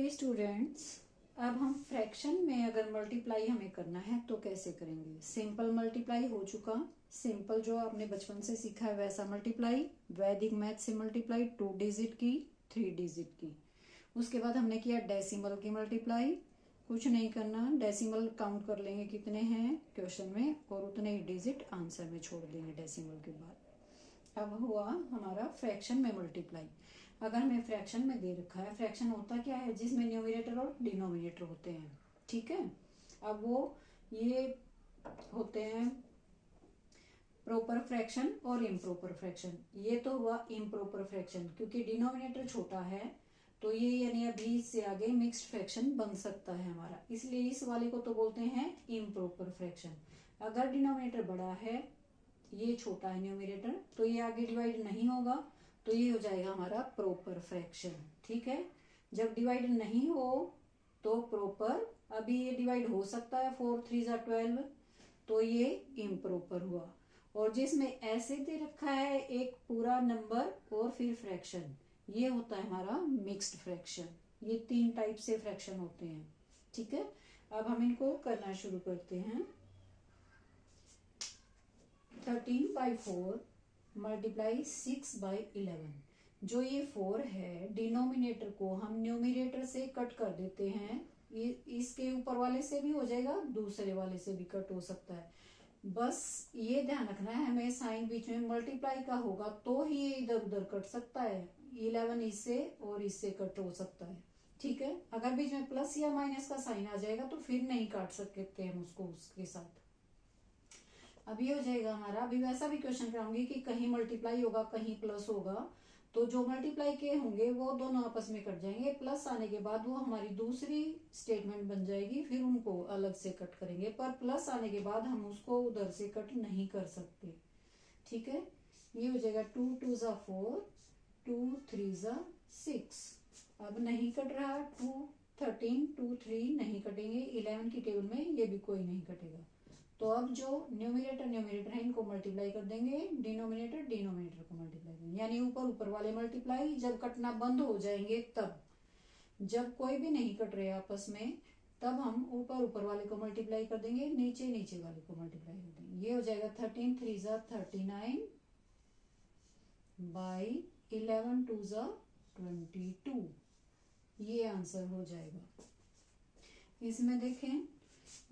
Okay students, अब हम fraction में अगर मल्टीप्लाई हमें करना है तो कैसे करेंगे। सिंपल मल्टीप्लाई हो चुका, सिंपल जो आपने बचपन से सीखा है वैसा मल्टीप्लाई, वैदिक मैथ से मल्टीप्लाई 2 डिजिट की 3 डिजिट की। उसके बाद हमने किया डेसिमल की मल्टीप्लाई। कुछ नहीं करना, डेसिमल काउंट कर लेंगे कितने हैं क्वेश्चन में और उतने ही डिजिट आंसर में छोड़ देंगे डेसिमल के बाद। अब हुआ हमारा फ्रैक्शन में मल्टीप्लाई। अगर हमें फ्रैक्शन में दे रखा है, फ्रैक्शन होता क्या है जिसमें न्यूमरेटर और डिनोमिनेटर होते हैं, ठीक है। अब वो ये होते हैं प्रॉपर फ्रैक्शन और इम्प्रॉपर फ्रैक्शन। ये तो हुआ इम्प्रॉपर फ्रैक्शन क्योंकि डिनोमिनेटर छोटा है, तो ये यानी अभी इससे आगे मिक्स्ड फ्रैक्शन बन सकता है हमारा, इसलिए इस वाले को तो बोलते हैं इम्प्रॉपर फ्रैक्शन। अगर डिनोमिनेटर बड़ा है, ये छोटा है न्यूमरेटर, तो ये आगे डिवाइड नहीं होगा, तो ये हो जाएगा हमारा प्रॉपर फ्रैक्शन, ठीक है। जब डिवाइड नहीं हो तो प्रॉपर, अभी ये डिवाइड हो सकता है 4 3 जा 12, तो ये इम्प्रॉपर हुआ। और जिसमें ऐसे दे रखा है एक पूरा नंबर और फिर फ्रैक्शन, ये होता है हमारा मिक्स्ड फ्रैक्शन। ये 3 टाइप से फ्रैक्शन होते हैं, ठीक है। अब हम इनको करना शुरू करते हैं। 13/4 मल्टीप्लाई 6/11। जो ये 4 है, डिनोमिनेटर को हम न्यूमरेटर से कट कर देते हैं। ये इसके ऊपर वाले से भी हो जाएगा, दूसरे वाले से भी कट हो सकता है। बस ये ध्यान रखना है हमें, साइन बीच में मल्टीप्लाई का होगा तो ही ये इधर उधर कट सकता है। 11 इससे और इससे कट हो सकता है, ठीक है। अगर बीच में प्लस या माइनस का साइन आ जाएगा तो फिर नहीं काट सकते हम उसको उसके साथ। अभी हो जाएगा हमारा, अभी वैसा भी क्वेश्चन कराऊंगी कि कहीं मल्टीप्लाई होगा कहीं प्लस होगा, तो जो मल्टीप्लाई के होंगे वो दोनों आपस में कट जाएंगे, प्लस आने के बाद वो हमारी दूसरी स्टेटमेंट बन जाएगी, फिर उनको अलग से कट करेंगे। पर प्लस आने के बाद हम उसको उधर से कट नहीं कर सकते, ठीक है। ये हो जाएगा 2 2 जा 4, 2 3 जा 6। अब नहीं कट रहा, 2 13 2 3 नहीं कटेंगे, 11 की टेबल में ये भी कोई नहीं कटेगा। तो अब जो न्यूमरेटर है इनको मल्टीप्लाई कर देंगे, डिनोमिनेटर को मल्टीप्लाई करेंगे, यानी ऊपर ऊपर वाले मल्टीप्लाई जब कटना बंद हो जाएंगे तब। जब कोई भी नहीं कट रहे आपस में तब हम ऊपर ऊपर वाले को मल्टीप्लाई कर देंगे, नीचे नीचे वाले को मल्टीप्लाई कर देंगे। ये हो जाएगा 13 3 जा 39 बाई 11 2 जा 22। ये आंसर हो जाएगा। इसमें देखें,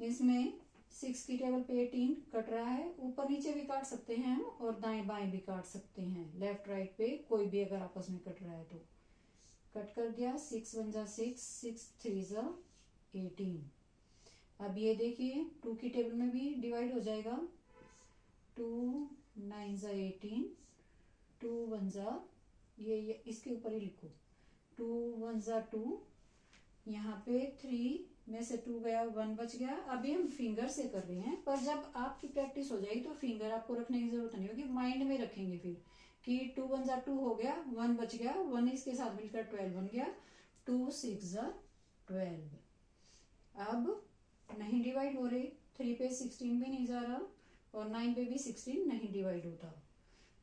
इसमें 6 की टेबल पे 18 कट रहा है, ऊपर नीचे भी काट सकते हैं हम और दाएं बाएं भी काट सकते हैं, लेफ्ट राइट पे कोई भी अगर आपस में कट रहा है तो कट कर दिया। 6 1 जा 6, 6 3 जा 18। अब ये देखिए 2 की टेबल में भी डिवाइड हो जाएगा, 2 9 जा 18, 2 1 जा ये इसके ऊपर ही लिखो, 2 1 जा 2, यहाँ पे 3 में से 2 गया, 1 बच गया। अभी हम फिंगर से कर रहे हैं, पर जब आपकी प्रैक्टिस हो जाएगी तो फिंगर आपको रखने की जरूरत नहीं होगी, माइंड में रखेंगे फिर कि 2 1 जा 2 हो गया, 1 बच गया, 1 इसके साथ मिलकर 12 बन गया, 2 6 जा 12। अब नहीं डिवाइड हो रहे, 3 पे 16 भी नहीं जा रहा और 9 पे भी 16 नहीं डिवाइड होता,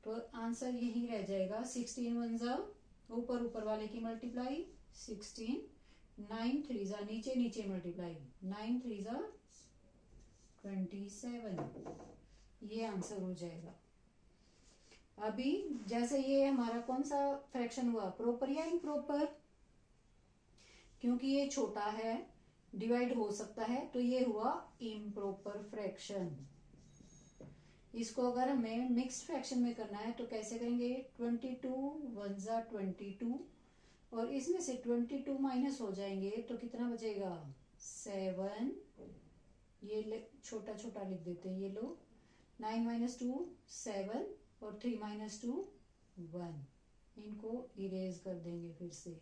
तो आंसर यही रह जाएगा। 16 1 जा ऊपर ऊपर वाले की मल्टीप्लाई 16, 9 3 जा नीचे नीचे मल्टीप्लाई 9 3 जा 27। ये आंसर हो जाएगा। अभी जैसे ये हमारा कौन सा फ्रैक्शन हुआ, प्रॉपर या इम्प्रॉपर, क्योंकि ये छोटा है डिवाइड हो सकता है, तो ये हुआ इम्प्रॉपर फ्रैक्शन। इसको अगर हमें मिक्स्ड फ्रैक्शन में करना है तो कैसे करेंगे, 22 1 जा 22 और इसमें से 22 माइनस हो जाएंगे तो कितना बचेगा 7। ये छोटा छोटा लिख देते हैं, ये लो, 9 - 2 7 और 3 - 2 1। इनको इरेज कर देंगे फिर से,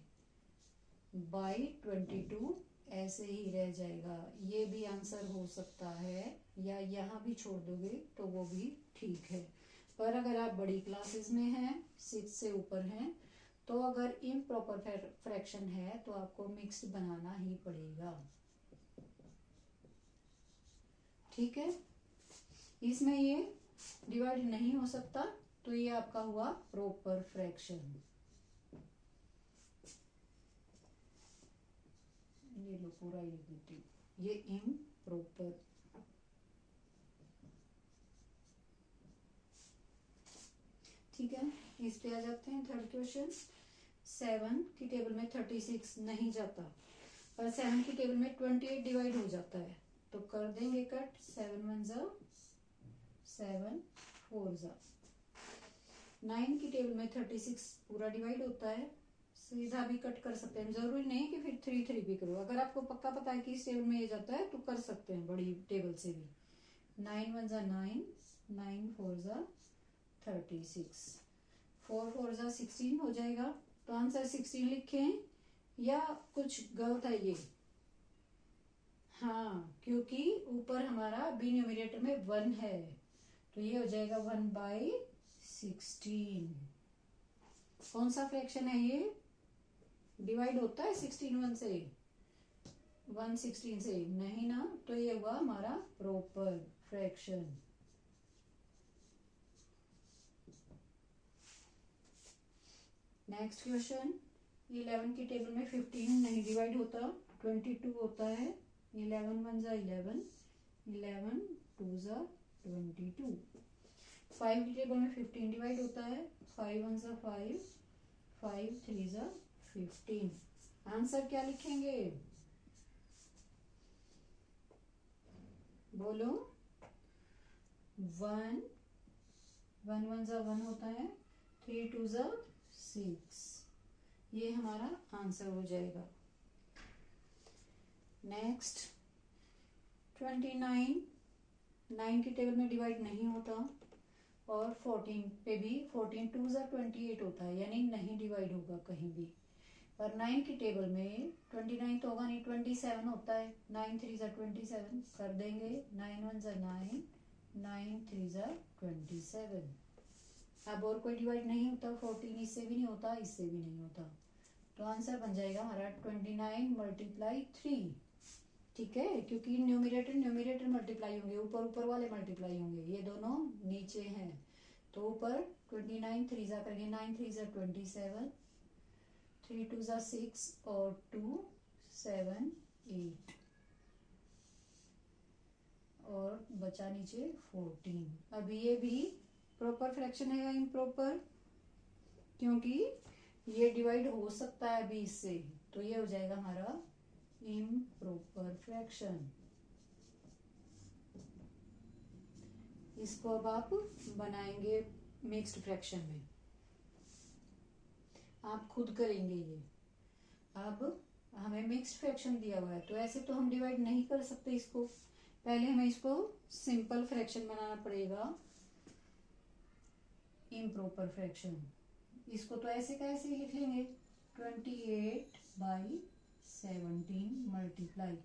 बाई 22 ऐसे ही रह जाएगा। ये भी आंसर हो सकता है, या यहाँ भी छोड़ दोगे तो वो भी ठीक है। पर अगर आप बड़ी क्लासेस में हैं, 6 से ऊपर हैं, तो अगर इम्प्रॉपर फ्रैक्शन है तो आपको मिक्स्ड बनाना ही पड़ेगा, ठीक है। इसमें ये डिवाइड नहीं हो सकता, तो ये आपका हुआ प्रॉपर फ्रैक्शन। पूरा ही लिख देती हूँ, ये इम्प्रॉपर। ठीक है, इस पे आ जाते हैं। थर्ड क्वेश्चन, 7 की टेबल में 36 नहीं जाता, पर 7 की टेबल में 28 डिवाइड हो जाता है, तो कर देंगे कट। 7 1 जा 7 4 जा। 9 की टेबल में 36 पूरा डिवाइड होता है, सीधा भी कट कर सकते हैं, जरूरी नहीं कि फिर 3 3 भी करो। अगर आपको पक्का पता है कि इस टेबल में ये जाता है तो कर सकते हैं बड़ी टेबल से भी। 9 1 जा 9, 9 4 जा 36, 4 4 जा 16 हो जाएगा। तो आंसर 16 लिखें या कुछ गलत है ये? हाँ, क्योंकि ऊपर हमारा बी न्यूमरेटर में 1 है, तो ये हो जाएगा 1/16। कौन सा फ्रैक्शन है ये? डिवाइड होता है 16 1 से? 1 16 से नहीं ना, तो ये हुआ हमारा प्रॉपर फ्रैक्शन। नेक्स्ट क्वेश्चन, 11 की टेबल में 15 नहीं डिवाइड होता, 22 होता है। 11 1 जा 11, 11 2 जा 22। 5 की टेबल में 15 डिवाइड होता है, 5 1 जा 5, 5 3 जा 15। आंसर क्या लिखेंगे? बोलो। 1 1 1 जा 1 होता है, 3 2 जा 6, ये हमारा आंसर हो जाएगा। नेक्स्ट 29, 9 की टेबल में डिवाइड नहीं होता, और 14 पे भी 14 2 जा 28 होता है, यानी नहीं डिवाइड होगा कहीं भी। पर 9 की टेबल में 29 तो होगा नहीं, 27 होता है। 9 3 जा 27 कर देंगे। 9 1 जा 9, 9 3 जा 27। अब और कोई डिवाइड नहीं होता, 14 इससे भी नहीं होता, इससे भी नहीं होता, तो आंसर बन जाएगा हमारा 29 × 3। ठीक है, क्योंकि न्यूमरेटर न्यूमरेटर मल्टीप्लाई होंगे, ऊपर ऊपर वाले मल्टीप्लाई होंगे, ये दोनों नीचे हैं, तो ऊपर 29 3 जा करेंगे, 9 3 जा 27, 3 2 जा 6 और 2 7 8, और बचा नीचे 14। अब ये भी प्रॉपर फ्रैक्शन है या इम्प्रॉपर? क्योंकि ये डिवाइड हो सकता है 20 से, तो ये हो जाएगा हमारा इम्प्रॉपर फ्रैक्शन। इसको अब आप बनाएंगे मिक्स्ड फ्रैक्शन में, आप खुद करेंगे ये। अब हमें मिक्स्ड फ्रैक्शन दिया हुआ है, तो ऐसे तो हम डिवाइड नहीं कर सकते इसको, पहले हमें इसको सिंपल फ्रैक्शन बनाना पड़ेगा, इम्प्रॉपर फ्रैक्शन। इसको तो ऐसे का ऐसे ही लिख लेंगे, 28/17 मल्टीप्लाई,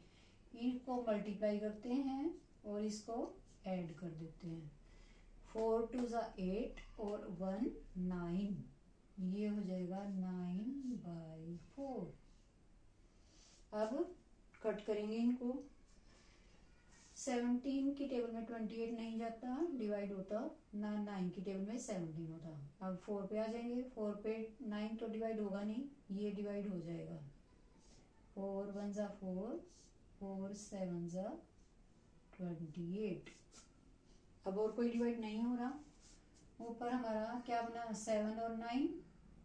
इनको मल्टीप्लाई करते हैं और इसको ऐड कर देते हैं। 4 2 जा 8 और 1 9, ये हो जाएगा 9/4। अब कट करेंगे इनको। 17 की टेबल में 28 नहीं जाता, डिवाइड होता ना, 9 की टेबल में 17 होता। अब 4 पे आ जाएंगे, 4 पे 9 तो डिवाइड होगा नहीं, ये डिवाइड हो जाएगा। 4 1 जा 4, 4 7 जा 28। अब और कोई डिवाइड नहीं हो रहा, ऊपर हमारा क्या बना, 7 और 9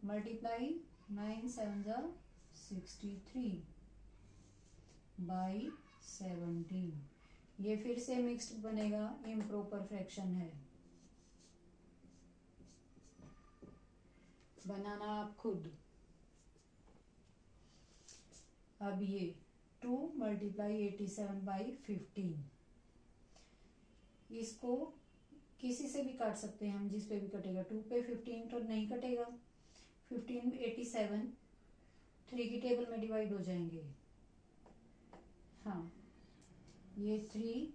मल्टीप्लाई, 9 7 जा 63/17। ये फिर से मिक्स्ड बनेगा, इम्प्रॉपर फ्रैक्शन है, बनाना आप खुद। अब ये 2 × 87/15, इसको किसी से भी काट सकते हैं हम, जिस पे भी कटेगा। 2 पे 15 तो नहीं कटेगा, 15 87 3 की टेबल में डिवाइड हो जाएंगे। हाँ, ये 3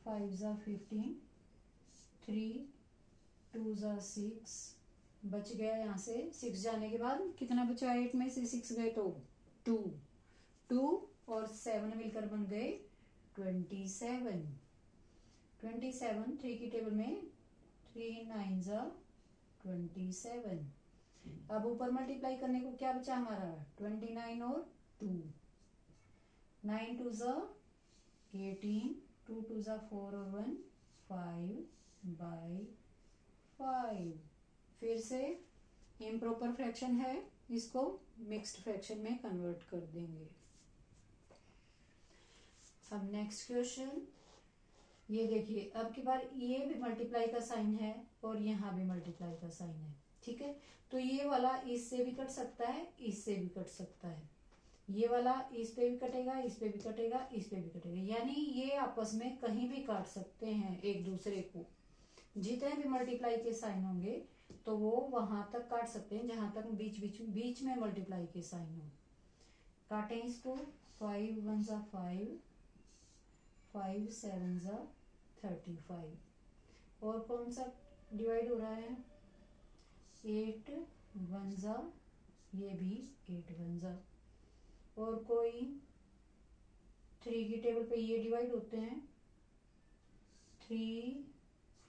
5 जा 15, 3 2 जा 6, बच गया यहाँ से 6 जाने के बाद कितना बचा, 8 में से 6 गए तो 2, 2 और 7 मिलकर बन गए 27। 27 3 की टेबल में 3 9 जा 27। अब ऊपर मल्टीप्लाई करने को क्या बचा हमारा, 29 और 2, 9 टू ज़ा 18, 2 टू ज़ा 4 और 1 5/5। फिर से इम्प्रॉपर फ्रैक्शन है, इसको मिक्स्ड फ्रैक्शन में कन्वर्ट कर देंगे। अब नेक्स्ट क्वेश्चन, ये देखिए अब की बार ये भी मल्टीप्लाई का साइन है और यहाँ भी मल्टीप्लाई का साइन है, ठीक है। तो ये वाला इससे भी कट सकता है, इससे भी कट सकता है, ये वाला इस पे भी कटेगा, इस पे भी कटेगा, इस पे भी कटेगा, यानी ये आपस में कहीं भी काट सकते हैं एक दूसरे को। जितने भी मल्टीप्लाई के साइन होंगे तो वो वहां तक काट सकते हैं जहां तक बीच में मल्टीप्लाई के साइन हो। काटें इसको, 5 1 ज़ा 5, 5 7 ज़ा 35। और कौन सा डिवाइड हो रहा है, 8 1 ज़ा, ये भी 8 1 ज़ा। और कोई 3 की टेबल पे ये डिवाइड होते हैं, 3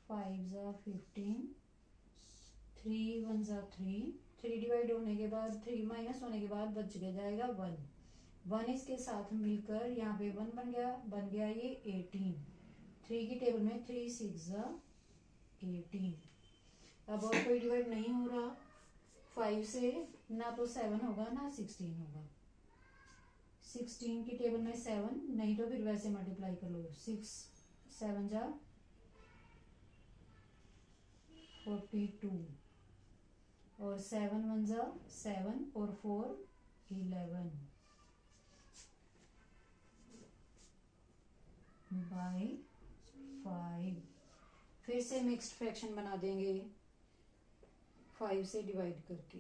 5 ज़ा 15, 3 1 ज़ा 3, 3 डिवाइड होने के बाद 3 माइनस होने के बाद बच जाएगा 1, 1 इसके साथ मिलकर यहाँ पे 1 बन गया ये 18। 3 की टेबल में 3 6 ज़ा 18। अब और कोई डिवाइड नहीं हो रहा, 5 से ना तो 7 होगा ना 16 होगा। 16 की टेबल में 7, नहीं तो फिर वैसे मल्टीप्लाई कर लो, 6 7 ज़ा 42 और 7 1 ज़ा 7 और 4 11/5। फिर से मिक्स्ड फ्रैक्शन बना देंगे 5 से डिवाइड करके।